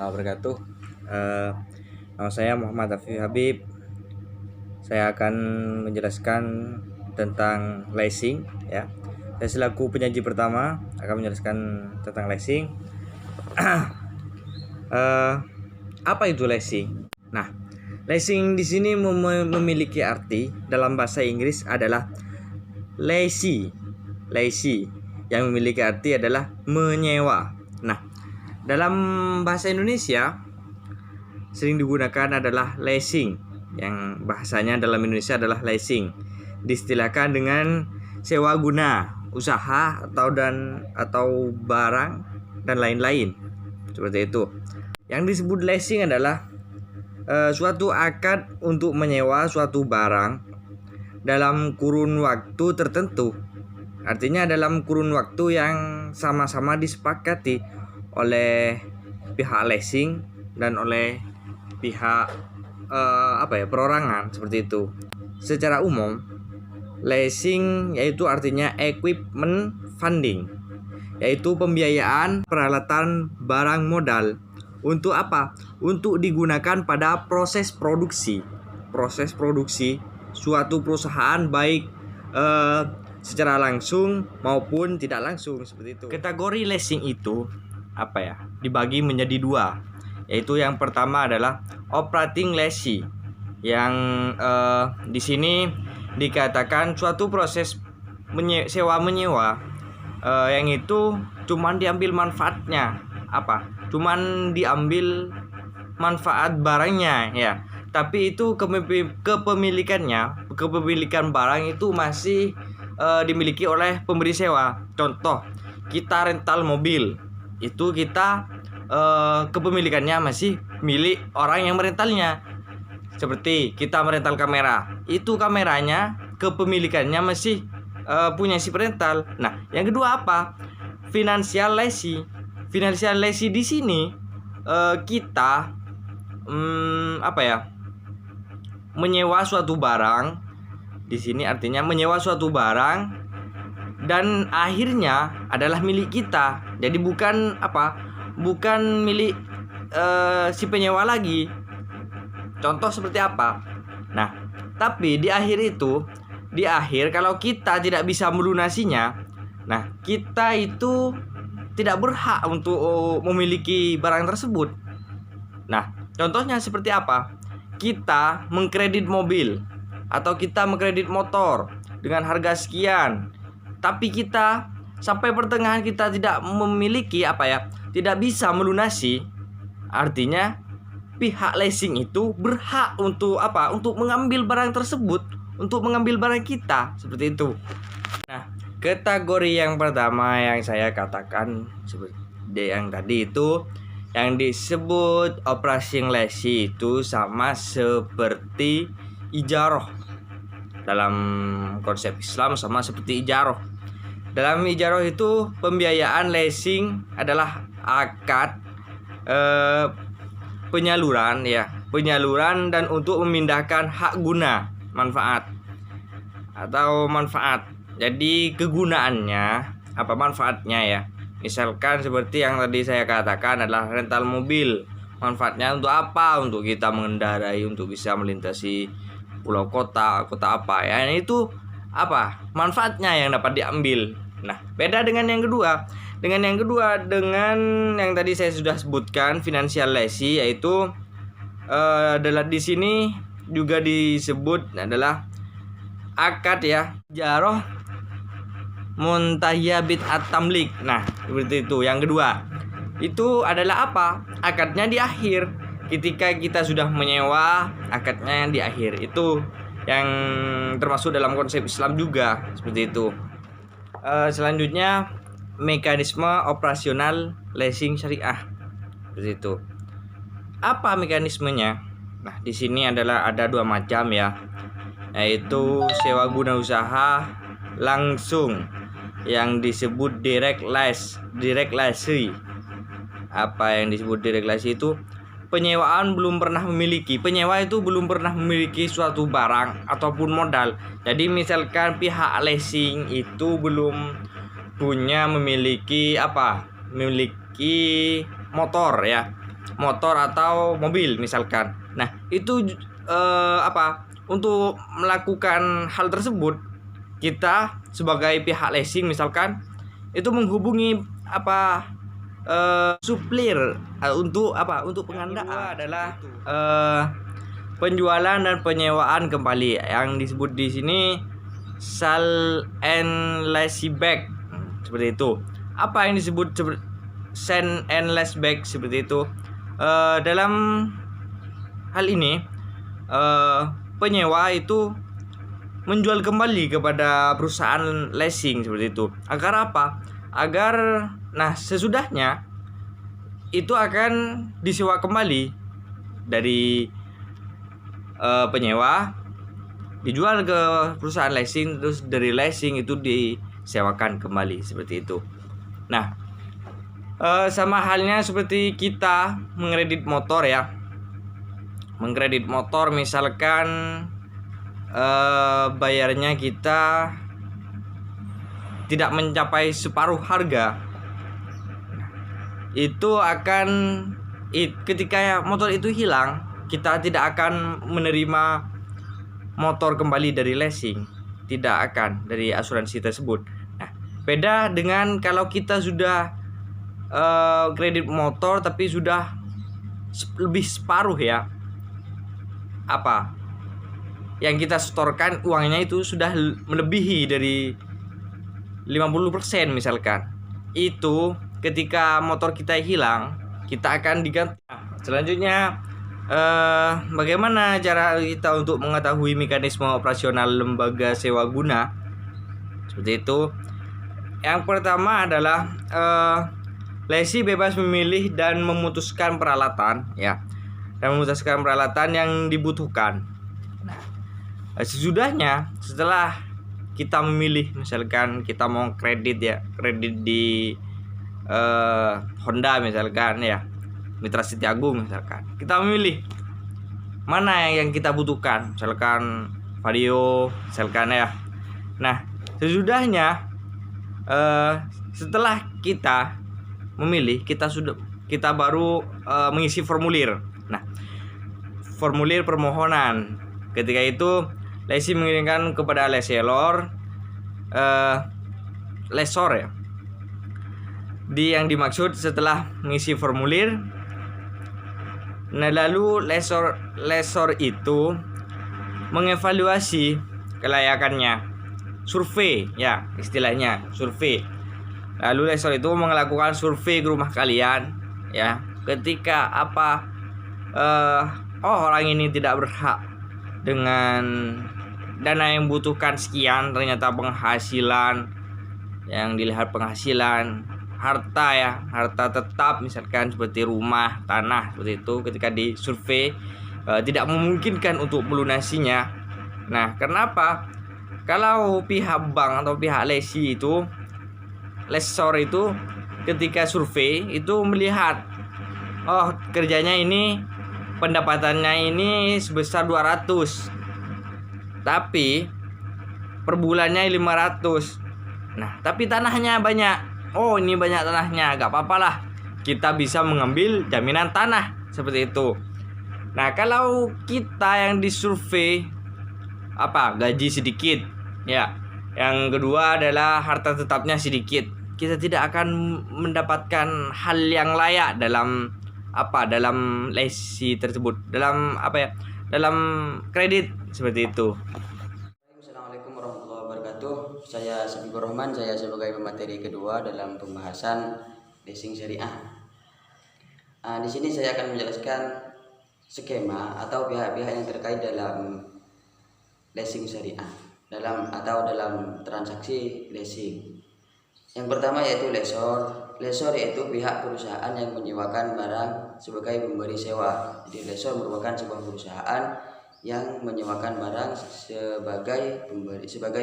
warahmatullahi wabarakatuh. Nama saya Muhammad Afif Habib. Saya akan menjelaskan tentang lacing ya. Saya selaku penyaji pertama akan menjelaskan tentang lacing. Apa itu lacing? Nah, lacing di sini memiliki arti dalam bahasa Inggris adalah lazy yang memiliki arti adalah menyewa. Nah, dalam bahasa Indonesia sering digunakan adalah leasing, yang bahasanya dalam Indonesia adalah leasing. Diistilahkan dengan sewa guna usaha atau barang dan lain-lain. Seperti itu. Yang disebut leasing adalah suatu akad untuk menyewa suatu barang dalam kurun waktu tertentu. Artinya dalam kurun waktu yang sama-sama disepakati oleh pihak leasing dan oleh pihak perorangan, seperti itu. Secara umum, leasing yaitu artinya equipment funding, yaitu pembiayaan peralatan barang modal untuk apa? Untuk digunakan pada proses produksi suatu perusahaan, baik secara langsung maupun tidak langsung, seperti itu. Kategori leasing itu dibagi menjadi dua, yaitu yang pertama adalah operating leasing, yang di sini dikatakan suatu proses sewa menyewa yang itu cuman diambil manfaatnya, cuman diambil manfaat barangnya ya, tapi itu kepemilikan barang itu masih dimiliki oleh pemberi sewa. Contoh, kita rental mobil, itu kita kepemilikannya masih milik orang yang merentalnya. Seperti kita merental kamera, itu kameranya kepemilikannya masih punya si perental. Nah, yang kedua apa? Financial leasing. Financial leasing di sini kita menyewa suatu barang. Di sini artinya menyewa suatu barang dan akhirnya adalah milik kita. Jadi bukan milik si penyewa lagi. Contoh seperti apa? Nah, tapi di akhir kalau kita tidak bisa melunasinya, nah kita itu tidak berhak untuk memiliki barang tersebut. Nah, contohnya seperti apa? Kita mengkredit mobil atau kita mengkredit motor dengan harga sekian, tapi kita sampai pertengahan kita tidak memiliki tidak bisa melunasi. Artinya pihak leasing itu berhak untuk untuk mengambil barang tersebut, untuk mengambil barang kita, seperti itu. Nah, kategori yang pertama yang saya katakan seperti yang tadi itu, yang disebut operating leasing itu sama seperti ijarah. Dalam konsep Islam sama seperti ijarah. Dalam ijarah itu pembiayaan leasing adalah akad penyaluran dan untuk memindahkan hak guna manfaat. Jadi kegunaannya manfaatnya ya. Misalkan seperti yang tadi saya katakan adalah rental mobil. Manfaatnya untuk apa? Untuk kita mengendarai, untuk bisa melintasi pulau kota ya. Itu manfaatnya yang dapat diambil. Nah, beda dengan yang kedua. Dengan yang tadi saya sudah sebutkan, financial leasing, yaitu adalah di sini juga disebut adalah akad jaroh muntahiyah bid'at tamlik. Nah, seperti itu. Yang kedua, itu adalah akadnya di akhir. Ketika kita sudah menyewa, akadnya yang di akhir. Itu yang termasuk dalam konsep Islam juga, seperti itu. Selanjutnya, mekanisme operasional leasing syariah, seperti itu. Apa mekanismenya? Nah, di sini ada dua macam ya, yaitu sewa guna usaha langsung yang disebut direct leasing. Apa yang disebut direct leasing itu? Penyewa itu belum pernah memiliki suatu barang ataupun modal. Jadi misalkan pihak leasing itu belum memiliki motor ya. motor atau mobil misalkan. Nah, itu untuk melakukan hal tersebut, kita sebagai pihak leasing misalkan itu menghubungi supplier untuk pengadaan adalah penjualan dan penyewaan kembali yang disebut di sini sell and leaseback seperti itu. Apa yang disebut sell and leaseback seperti itu? Dalam hal ini penyewa itu menjual kembali kepada perusahaan leasing seperti itu. Agar apa? Agar sesudahnya itu akan disewa kembali dari penyewa, dijual ke perusahaan leasing, terus dari leasing itu disewakan kembali seperti itu. Nah, sama halnya seperti kita mengkredit motor ya. Mengkredit motor misalkan bayarnya kita tidak mencapai separuh harga, itu akan ketika motor itu hilang, kita tidak akan menerima motor kembali dari leasing, tidak akan dari asuransi tersebut. Nah, beda dengan kalau kita sudah kredit motor tapi sudah lebih separuh ya, yang kita setorkan uangnya itu sudah melebihi dari 50% misalkan. Itu ketika motor kita hilang, kita akan diganti. Selanjutnya, bagaimana cara kita untuk mengetahui mekanisme operasional lembaga sewa guna? Seperti itu. Yang pertama adalah lesi bebas memilih dan memutuskan peralatan ya, dan memutuskan peralatan yang dibutuhkan. Sesudahnya, setelah kita memilih, misalkan kita mau kredit di Honda misalkan ya, Mitra Siti Agung misalkan, kita memilih mana yang kita butuhkan, misalkan Vario misalkan ya. Nah, sesudahnya setelah kita memilih, kita baru mengisi formulir. Nah, formulir permohonan. Ketika itu lesi mengirimkan kepada lesor ya. Yang dimaksud setelah mengisi formulir, lalu lesor itu mengevaluasi kelayakannya, survei ya, istilahnya survei. Lalu lesor itu melakukan survei ke rumah kalian ya. Ketika orang ini tidak berhak dengan dana yang butuhkan sekian, ternyata penghasilan yang dilihat penghasilan harta tetap misalkan seperti rumah, tanah seperti itu, ketika disurvei tidak memungkinkan untuk melunasinya. Nah, kenapa? Kalau pihak bank atau pihak lesor itu ketika survei itu melihat kerjanya ini, pendapatannya ini sebesar 200, tapi per bulannya 500. Nah, tapi tanahnya banyak. Ini banyak tanahnya, gak apa-apa lah, kita bisa mengambil jaminan tanah seperti itu. Nah, kalau kita yang disurvei gaji sedikit ya, yang kedua adalah harta tetapnya sedikit, kita tidak akan mendapatkan hal yang layak dalam lesi tersebut, dalam kredit seperti itu. Assalamualaikum warahmatullahi wabarakatuh. Saya Sabibur Rahman, saya sebagai pemateri kedua dalam pembahasan leasing syariah. Di sini saya akan menjelaskan skema atau pihak-pihak yang terkait dalam leasing syariah, dalam transaksi leasing. Yang pertama yaitu lesor. Lesor yaitu pihak perusahaan yang menyewakan barang sebagai pemberi sewa. Jadi lesor merupakan sebuah perusahaan yang menyewakan barang sebagai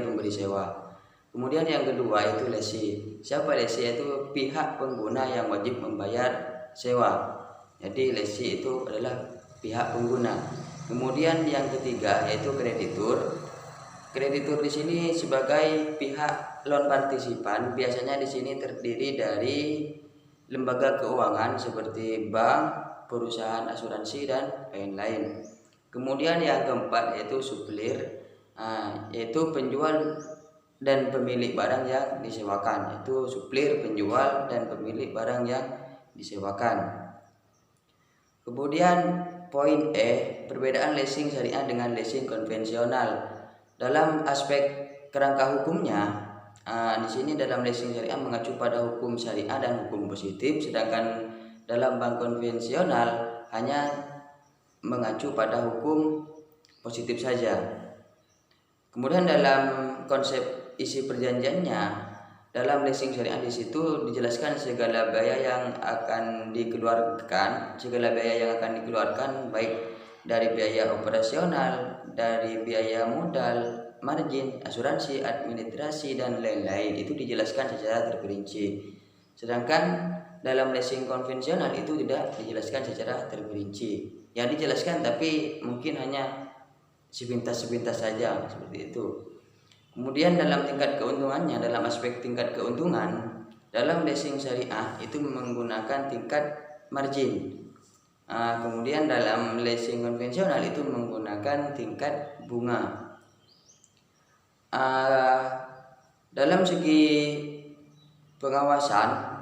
pemberi sewa. Kemudian yang kedua itu lesi. Siapa lesi? Yaitu pihak pengguna yang wajib membayar sewa. Jadi lesi itu adalah pihak pengguna. Kemudian yang ketiga yaitu kreditur. Kreditur di sini sebagai pihak loan partisipan, biasanya di sini terdiri dari lembaga keuangan seperti bank, perusahaan asuransi dan lain-lain. Kemudian yang keempat yaitu supplier, yaitu penjual dan pemilik barang yang disewakan. Itu supplier, penjual dan pemilik barang yang disewakan. Kemudian poin E, perbedaan leasing syariah dengan leasing konvensional. Dalam aspek kerangka hukumnya, di sini dalam leasing syariah mengacu pada hukum syariah dan hukum positif, sedangkan dalam bank konvensional hanya mengacu pada hukum positif saja. Kemudian dalam konsep isi perjanjiannya, dalam leasing syariah di situ dijelaskan segala biaya yang akan dikeluarkan, baik dari biaya operasional, dari biaya modal, margin, asuransi, administrasi dan lain-lain, itu dijelaskan secara terperinci. Sedangkan dalam leasing konvensional itu tidak dijelaskan secara terperinci. Yang dijelaskan tapi mungkin hanya sepintas-sepintas saja seperti itu. Kemudian dalam tingkat keuntungannya, dalam aspek tingkat keuntungan, dalam leasing syariah itu menggunakan tingkat margin. Kemudian dalam leasing konvensional itu menggunakan tingkat bunga. Dalam segi pengawasan,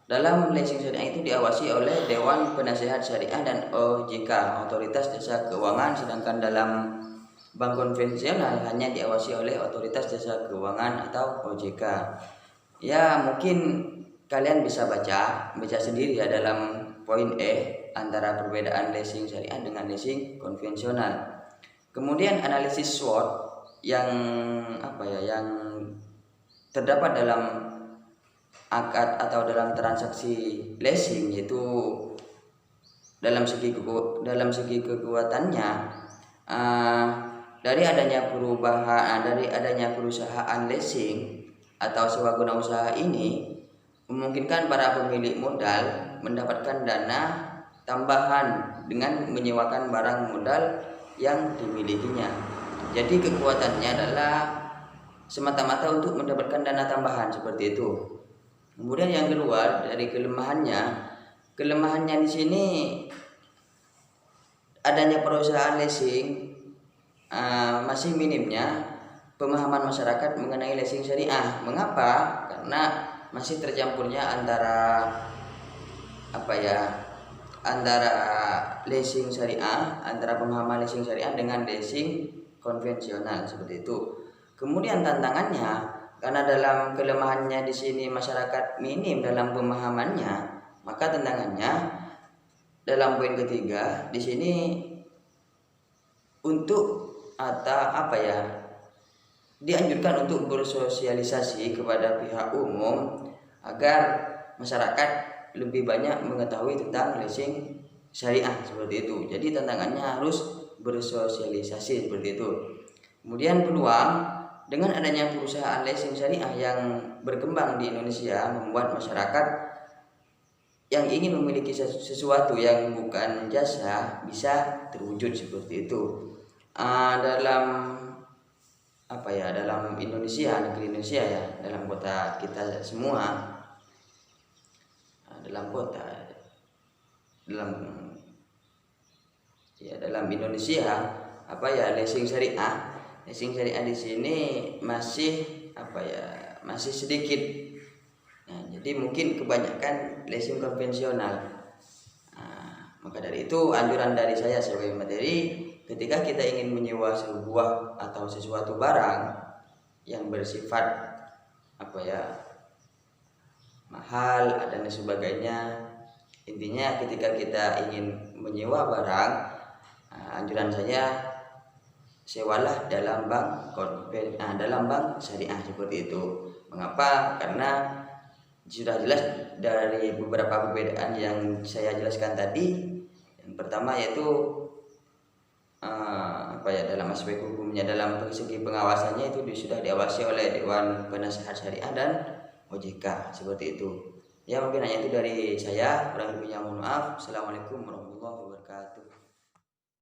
dalam leasing syariah itu diawasi oleh Dewan Penasehat Syariah dan OJK, Otoritas Jasa Keuangan, sedangkan dalam bank konvensional hanya diawasi oleh Otoritas Jasa Keuangan atau OJK. Ya, mungkin kalian bisa baca sendiri ya dalam poin E antara perbedaan leasing syariah dengan leasing konvensional. Kemudian analisis SWOT yang yang terdapat dalam akad atau dalam transaksi leasing, yaitu dalam segi kekuatannya, dari adanya perusahaan leasing atau sewa guna usaha ini memungkinkan para pemilik modal mendapatkan dana tambahan dengan menyewakan barang modal yang dimilikinya. Jadi kekuatannya adalah semata-mata untuk mendapatkan dana tambahan seperti itu. Kemudian yang kedua, dari kelemahannya di sini adanya perusahaan leasing, masih minimnya pemahaman masyarakat mengenai leasing syariah. Mengapa? Karena masih tercampurnya antara leasing syariah, antara pemahaman leasing syariah dengan leasing konvensional seperti itu. Kemudian tantangannya, karena dalam kelemahannya di sini masyarakat minim dalam pemahamannya, maka tantangannya dalam poin ketiga di sini dianjurkan untuk bersosialisasi kepada pihak umum agar masyarakat lebih banyak mengetahui tentang leasing syariah seperti itu. Jadi tantangannya harus bersosialisasi seperti itu. Kemudian peluang, dengan adanya perusahaan leasing syariah yang berkembang di Indonesia membuat masyarakat yang ingin memiliki sesuatu yang bukan jasa bisa terwujud seperti itu. Dalam Indonesia, negeri Indonesia ya, dalam kota kita semua, dalam Indonesia leasing syariah di sini masih sedikit. Nah, jadi mungkin kebanyakan leasing konvensional. Maka dari itu anjuran dari saya sebagai materi, ketika kita ingin menyewa sebuah atau sesuatu barang yang bersifat mahal dan sebagainya, intinya ketika kita ingin menyewa barang, anjuran saya sewalah dalam bank syariah seperti itu. Mengapa? Karena sudah jelas dari beberapa perbedaan yang saya jelaskan tadi. Yang pertama yaitu dalam aspek hukumnya, dalam segi pengawasannya itu sudah diawasi oleh Dewan Penasehat Syariah dan OJK seperti itu. Ya, mungkin hanya itu dari saya, kurang lebihnya mohon maaf. Assalamualaikum warahmatullahi wabarakatuh.